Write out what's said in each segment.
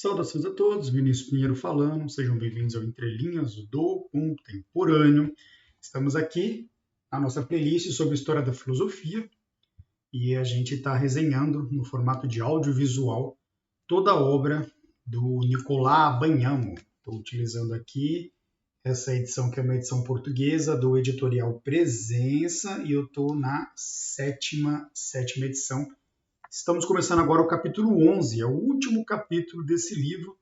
Saudações a todos, Vinícius Pinheiro falando, sejam bem-vindos ao Entre Linhas do Contemporâneo. Estamos aqui na nossa playlist sobre história da filosofia e a gente está resenhando no formato de audiovisual toda a obra do Nicolás Banhamo. Estou utilizando aqui essa edição que é uma edição portuguesa do editorial Presença e eu estou na sétima edição. Estamos começando agora o capítulo 11, é o último capítulo desse livro.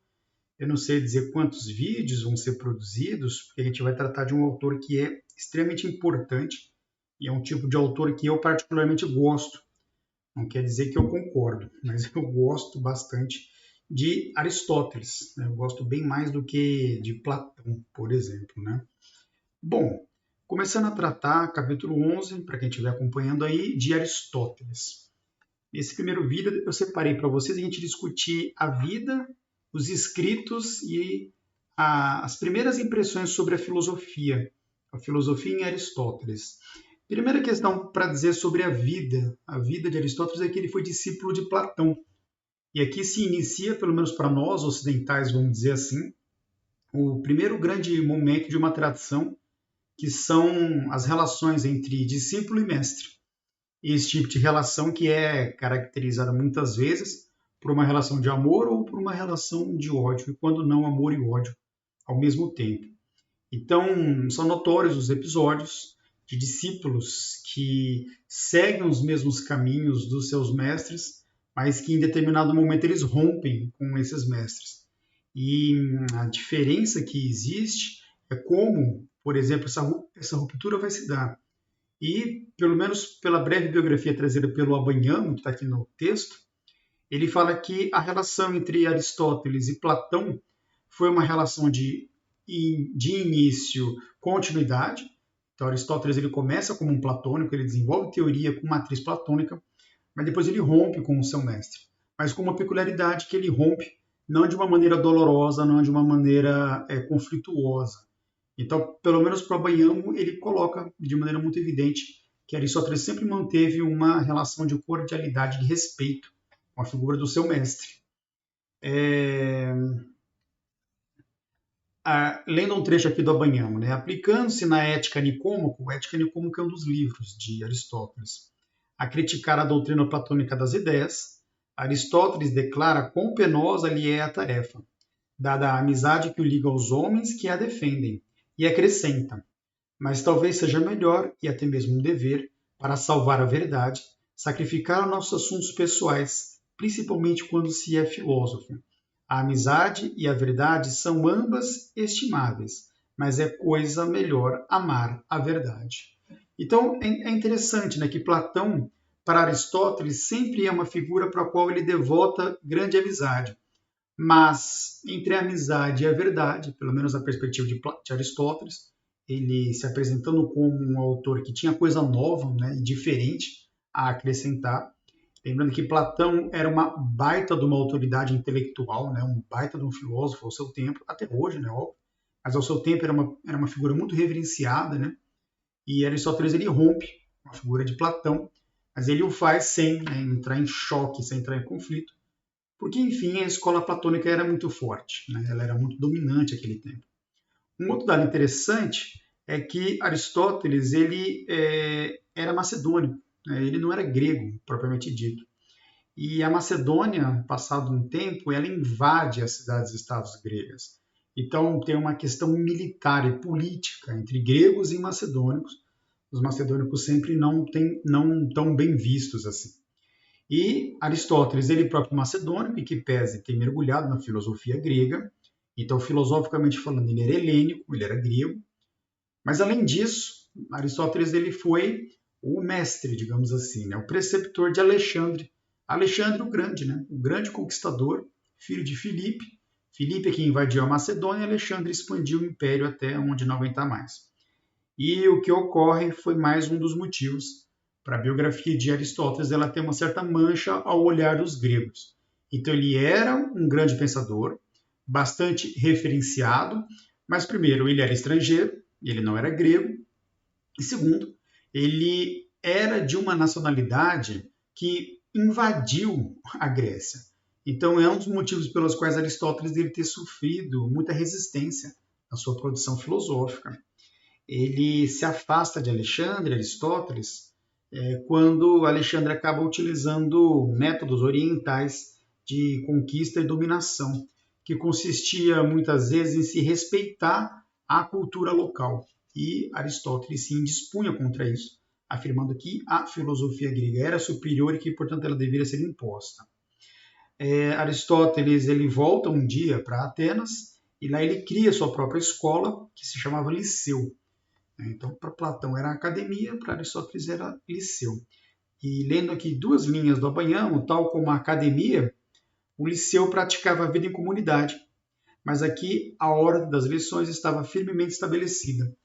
Eu não sei dizer quantos vídeos vão ser produzidos, porque a gente vai tratar de um autor que é extremamente importante e é um tipo de autor que eu particularmente gosto. Não quer dizer que eu concordo, mas eu gosto bastante de Aristóteles. Eu gosto bem mais do que de Platão, por exemplo, né? Bom, começando a tratar, capítulo 11, para quem estiver acompanhando aí, de Aristóteles. Nesse primeiro vídeo eu separei para vocês a gente discutir a vida, os escritos e as primeiras impressões sobre a filosofia em Aristóteles. Primeira questão para dizer sobre a vida de Aristóteles é que ele foi discípulo de Platão. E aqui se inicia, pelo menos para nós ocidentais, vamos dizer assim, o primeiro grande momento de uma tradição, que são as relações entre discípulo e mestre. Esse tipo de relação que é caracterizada muitas vezes por uma relação de amor ou por uma relação de ódio, e quando não amor e ódio ao mesmo tempo. Então, são notórios os episódios de discípulos que seguem os mesmos caminhos dos seus mestres, mas que em determinado momento eles rompem com esses mestres. E a diferença que existe é como, por exemplo, essa ruptura vai se dar. E, pelo menos pela breve biografia trazida pelo Abanhamo, que está aqui no texto, ele fala que a relação entre Aristóteles e Platão foi uma relação de início continuidade. Então, Aristóteles ele começa como um platônico, ele desenvolve teoria com matriz platônica, mas depois ele rompe com o seu mestre. Mas com uma peculiaridade que ele rompe não de uma maneira dolorosa, não de uma maneira conflituosa. Então, pelo menos para o Banhamo, ele coloca de maneira muito evidente que Aristóteles sempre manteve uma relação de cordialidade, de respeito com a figura do seu mestre. Lendo um trecho aqui do Abanhamo, né? Aplicando-se na Ética Nicômaco, Ética Nicômaco é um dos livros de Aristóteles, a criticar a doutrina platônica das ideias, Aristóteles declara quão penosa lhe é a tarefa, dada a amizade que o liga aos homens que a defendem, e acrescenta: mas talvez seja melhor, e até mesmo um dever, para salvar a verdade, sacrificar nossos assuntos pessoais, principalmente quando se é filósofo. A amizade e a verdade são ambas estimáveis, mas é coisa melhor amar a verdade. Então é interessante, né, que Platão, para Aristóteles, sempre é uma figura para a qual ele devota grande amizade. Mas entre a amizade e a verdade, pelo menos na perspectiva de Aristóteles, ele se apresentando como um autor que tinha coisa nova, né, e diferente a acrescentar. Lembrando que Platão era uma baita de uma autoridade intelectual, né, um baita de um filósofo ao seu tempo, até hoje, né, óbvio, mas ao seu tempo era uma figura muito reverenciada, né, e Aristóteles ele rompe com a figura de Platão, mas ele o faz sem, né, entrar em choque, sem entrar em conflito, porque, enfim, a escola platônica era muito forte, né? Ela era muito dominante naquele tempo. Um outro dado interessante é que Aristóteles ele era macedônio, né? Ele não era grego, propriamente dito. E a Macedônia, passado um tempo, ela invade as cidades-estados gregas. Então tem uma questão militar e política entre gregos e macedônicos. Os macedônicos sempre não tão bem vistos assim. E Aristóteles, ele próprio macedônico, e que pese ter mergulhado na filosofia grega, então filosoficamente falando, ele era helênico, ele era grego, mas além disso, Aristóteles ele foi o mestre, digamos assim, né? O preceptor de Alexandre o Grande, né? O grande conquistador, filho de Filipe. Filipe é quem invadiu a Macedônia, e Alexandre expandiu o império até onde não aguentar mais. E o que ocorre foi mais um dos motivos para a biografia de Aristóteles ela ter uma certa mancha ao olhar dos gregos. Então ele era um grande pensador, bastante referenciado, mas primeiro ele era estrangeiro, ele não era grego, e segundo, ele era de uma nacionalidade que invadiu a Grécia. Então, é um dos motivos pelos quais Aristóteles deve ter sofrido muita resistência na sua produção filosófica. Ele se afasta de Alexandre, Aristóteles, quando Alexandre acaba utilizando métodos orientais de conquista e dominação, que consistia muitas vezes em se respeitar a cultura local. E Aristóteles se indispunha contra isso, afirmando que a filosofia grega era superior e que, portanto, ela deveria ser imposta. Aristóteles ele volta um dia para Atenas e lá ele cria sua própria escola, que se chamava Liceu. Então, para Platão era academia, para Aristóteles era liceu. E lendo aqui 2 linhas do Apanhamo, tal como a academia, o liceu praticava a vida em comunidade, mas aqui a ordem das lições estava firmemente estabelecida.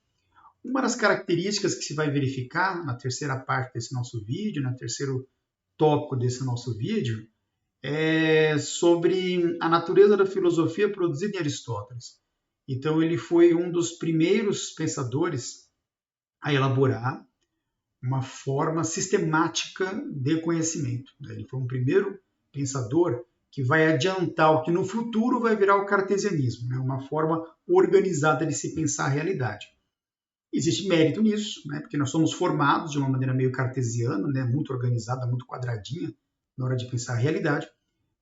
Uma das características que se vai verificar na terceira parte desse nosso vídeo, no terceiro tópico desse nosso vídeo, é sobre a natureza da filosofia produzida em Aristóteles. Então, ele foi um dos primeiros pensadores a elaborar uma forma sistemática de conhecimento. Ele foi um primeiro pensador que vai adiantar o que no futuro vai virar o cartesianismo, uma forma organizada de se pensar a realidade. Existe mérito nisso, porque nós somos formados de uma maneira meio cartesiana, muito organizada, muito quadradinha, na hora de pensar a realidade,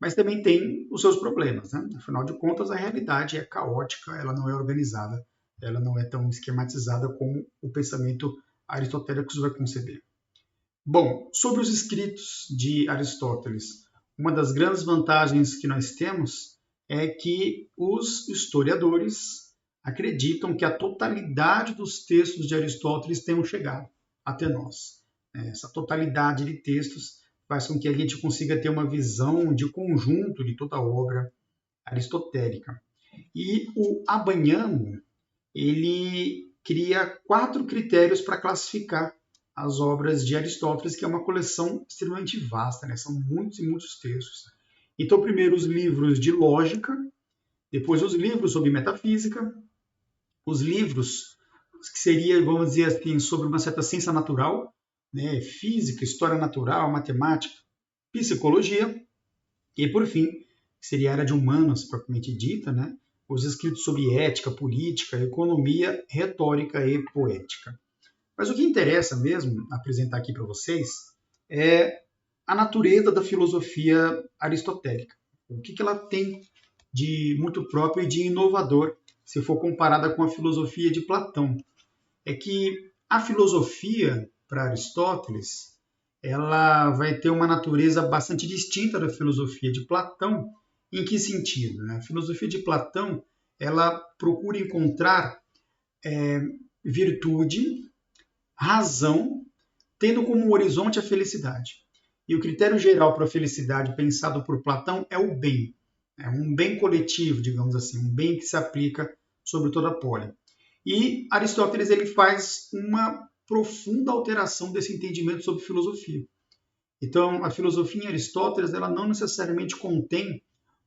mas também tem os seus problemas. Afinal de contas, a realidade é caótica, ela não é organizada, ela não é tão esquematizada como o pensamento aristotélico vai conceber. Bom, sobre os escritos de Aristóteles, uma das grandes vantagens que nós temos é que os historiadores acreditam que a totalidade dos textos de Aristóteles tenham chegado até nós. Essa totalidade de textos faz com que a gente consiga ter uma visão de conjunto de toda a obra aristotélica. E o Apanhamo, ele cria 4 critérios para classificar as obras de Aristóteles, que é uma coleção extremamente vasta, são muitos e muitos textos. Então, primeiro os livros de lógica, depois os livros sobre metafísica, os livros que seria, vamos dizer assim, sobre uma certa ciência natural, física, história natural, matemática, psicologia, e por fim, seria a área de humanas, propriamente dita, os escritos sobre ética, política, economia, retórica e poética. Mas o que interessa mesmo apresentar aqui para vocês é a natureza da filosofia aristotélica. O que ela tem de muito próprio e de inovador, se for comparada com a filosofia de Platão. É que a filosofia, para Aristóteles, ela vai ter uma natureza bastante distinta da filosofia de Platão. Em que sentido? A filosofia de Platão ela procura encontrar virtude, razão, tendo como horizonte a felicidade. E o critério geral para a felicidade pensado por Platão é o bem. É um bem coletivo, digamos assim, um bem que se aplica sobre toda a pole. E Aristóteles ele faz uma profunda alteração desse entendimento sobre filosofia. Então, a filosofia em Aristóteles ela não necessariamente contém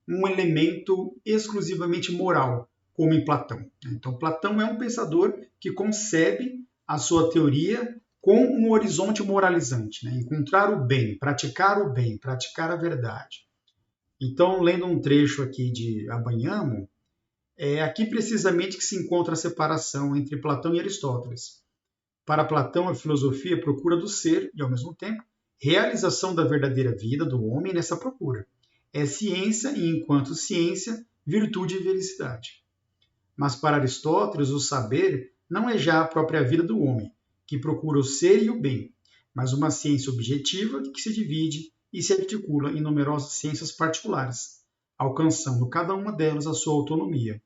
um elemento exclusivamente moral, como em Platão. Então, Platão é um pensador que concebe a sua teoria com um horizonte moralizante, encontrar o bem, praticar a verdade. Então, lendo um trecho aqui de Apanhamo, é aqui precisamente que se encontra a separação entre Platão e Aristóteles. Para Platão, a filosofia procura do ser e, ao mesmo tempo, realização da verdadeira vida do homem nessa procura. É ciência e, enquanto ciência, virtude e felicidade. Mas para Aristóteles, o saber não é já a própria vida do homem, que procura o ser e o bem, mas uma ciência objetiva que se divide e se articula em numerosas ciências particulares, alcançando cada uma delas a sua autonomia.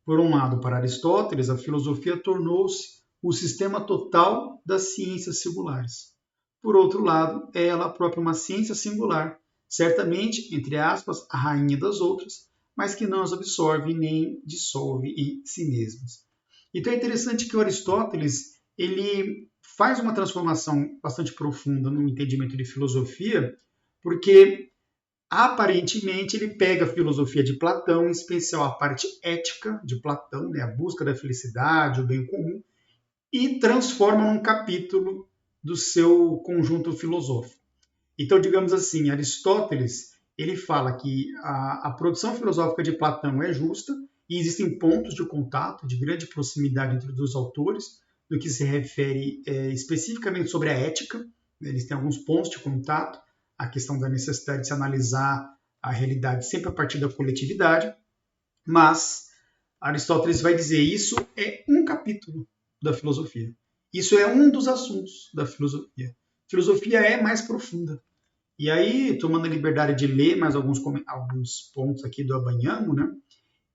Por um lado, para Aristóteles, a filosofia tornou-se o sistema total das ciências singulares. Por outro lado, é ela própria uma ciência singular, certamente, entre aspas, a rainha das outras, mas que não as absorve nem dissolve em si mesmas. Então é interessante que o Aristóteles ele faz uma transformação bastante profunda no entendimento de filosofia, porque aparentemente ele pega a filosofia de Platão, em especial a parte ética de Platão, a busca da felicidade, o bem comum, e transforma num capítulo do seu conjunto filosófico. Então, digamos assim, Aristóteles ele fala que a produção filosófica de Platão é justa e existem pontos de contato, de grande proximidade entre os dois autores, no que se refere especificamente sobre a ética. Eles têm alguns pontos de contato, a questão da necessidade de se analisar a realidade sempre a partir da coletividade, mas Aristóteles vai dizer isso é um capítulo da filosofia. Isso é um dos assuntos da filosofia. Filosofia é mais profunda. E aí, tomando a liberdade de ler mais alguns pontos aqui do Abanyamo, né?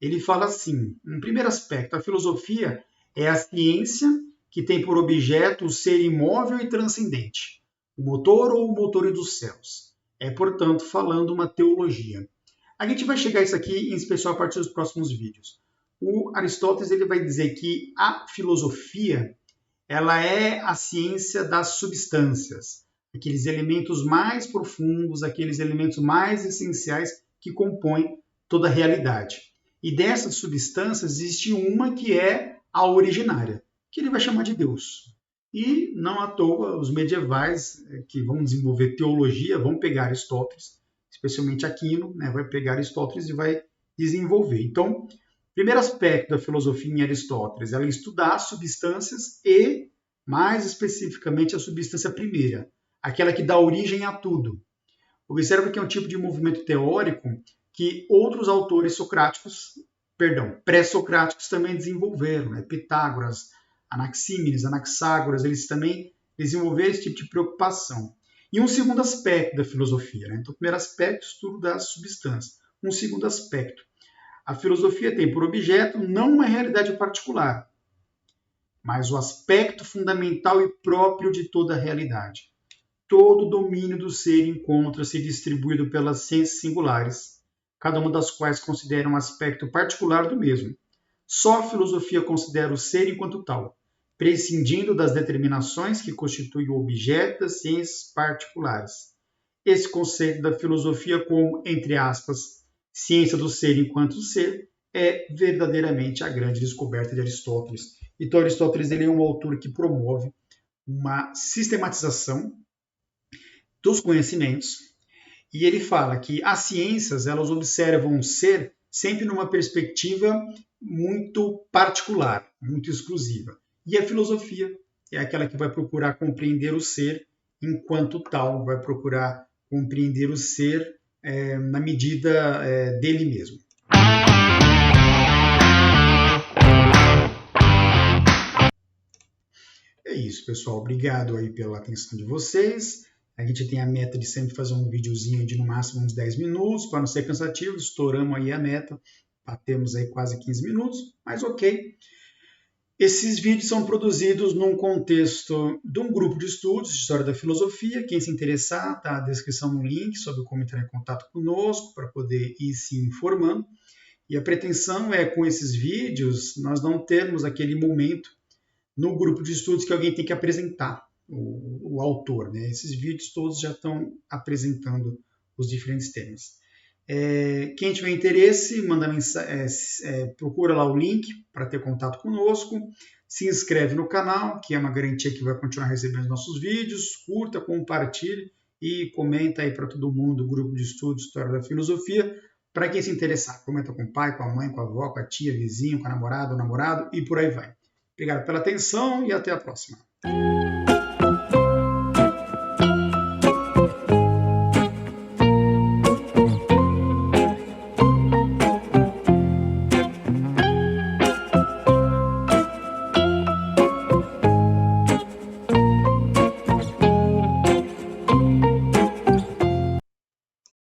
Ele fala assim, um primeiro aspecto, a filosofia é a ciência que tem por objeto o ser imóvel e transcendente, o motor ou o motor dos céus. É, portanto, falando uma teologia. A gente vai chegar a isso aqui, em especial a partir dos próximos vídeos. O Aristóteles ele vai dizer que a filosofia ela é a ciência das substâncias, aqueles elementos mais profundos, aqueles elementos mais essenciais que compõem toda a realidade. E dessas substâncias existe uma que é a originária, que ele vai chamar de Deus. E não à toa os medievais que vão desenvolver teologia vão pegar Aristóteles, especialmente Aquino, né, vai pegar Aristóteles e vai desenvolver. Então, primeiro aspecto da filosofia em Aristóteles é estudar substâncias e, mais especificamente, a substância primeira, aquela que dá origem a tudo. Observa que é um tipo de movimento teórico que outros autores pré-socráticos também desenvolveram. Né? Pitágoras, Anaxímenes, Anaxágoras, eles também desenvolveram esse tipo de preocupação. E um segundo aspecto da filosofia. Né? Então, o primeiro aspecto, estudo das substâncias. Um segundo aspecto, a filosofia tem por objeto não uma realidade particular, mas o aspecto fundamental e próprio de toda a realidade. Todo o domínio do ser encontra-se distribuído pelas ciências singulares, cada uma das quais considera um aspecto particular do mesmo. Só a filosofia considera o ser enquanto tal, prescindindo das determinações que constituem o objeto das ciências particulares. Esse conceito da filosofia como, entre aspas, ciência do ser enquanto ser, é verdadeiramente a grande descoberta de Aristóteles. Então, Aristóteles ele é um autor que promove uma sistematização dos conhecimentos, e ele fala que as ciências elas observam o ser sempre numa perspectiva muito particular, muito exclusiva. E a filosofia é aquela que vai procurar compreender o ser enquanto tal, vai procurar compreender o ser na medida dele mesmo. É isso, pessoal. Obrigado aí pela atenção de vocês. A gente tem a meta de sempre fazer um videozinho de no máximo uns 10 minutos, para não ser cansativo. Estouramos aí a meta, batemos aí quase 15 minutos, mas ok. Esses vídeos são produzidos num contexto de um grupo de estudos de História da Filosofia. Quem se interessar, tá na descrição no link sobre como entrar em contato conosco, para poder ir se informando. E a pretensão é, com esses vídeos, nós não termos aquele momento no grupo de estudos que alguém tem que apresentar o autor. Né? Esses vídeos todos já estão apresentando os diferentes temas. Quem tiver interesse, manda procura lá o link para ter contato conosco, se inscreve no canal, que é uma garantia que vai continuar recebendo nossos vídeos, curta, compartilhe e comenta aí para todo mundo do grupo de estudos História da Filosofia, para quem se interessar. Comenta com o pai, com a mãe, com a avó, com a tia, vizinho, com a namorada, o namorado e por aí vai. Obrigado pela atenção e até a próxima.